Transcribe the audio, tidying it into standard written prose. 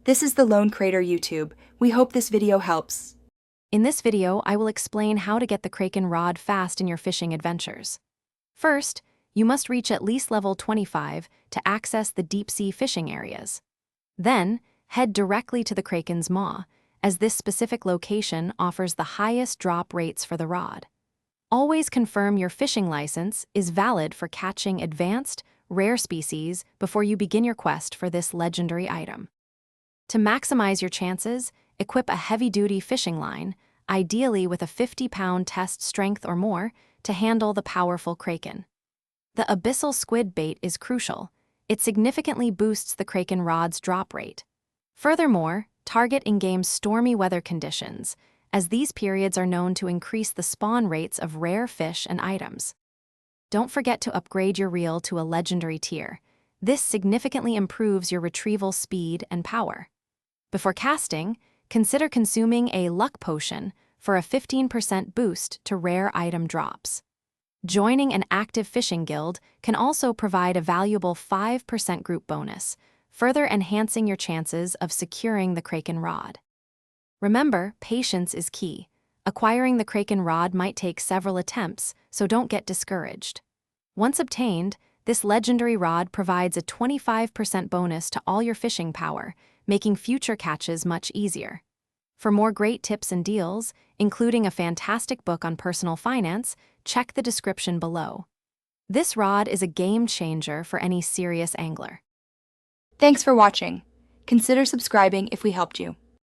This is the Lone Crater YouTube. We hope this video helps. In this video, I will explain how to get the Kraken rod fast in your fishing adventures. First, you must reach at least level 25 to access the deep-sea fishing areas. Then, head directly to the Kraken's maw, as this specific location offers the highest drop rates for the rod. Always confirm your fishing license is valid for catching advanced, rare species before you begin your quest for this legendary item. To maximize your chances, equip a heavy-duty fishing line, ideally with a 50-pound test strength or more, to handle the powerful Kraken. The abyssal squid bait is crucial. It significantly boosts the Kraken rod's drop rate. Furthermore, target in-game stormy weather conditions, as these periods are known to increase the spawn rates of rare fish and items. Don't forget to upgrade your reel to a legendary tier. This significantly improves your retrieval speed and power. Before casting, consider consuming a luck potion for a 15% boost to rare item drops. Joining an active fishing guild can also provide a valuable 5% group bonus, further enhancing your chances of securing the Kraken rod. Remember, patience is key. Acquiring the Kraken rod might take several attempts, so don't get discouraged. Once obtained, this legendary rod provides a 25% bonus to all your fishing power, making future catches much easier. For more great tips and deals, including a fantastic book on personal finance, check the description below. This rod is a game changer for any serious angler. Thanks for watching. Consider subscribing if we helped you.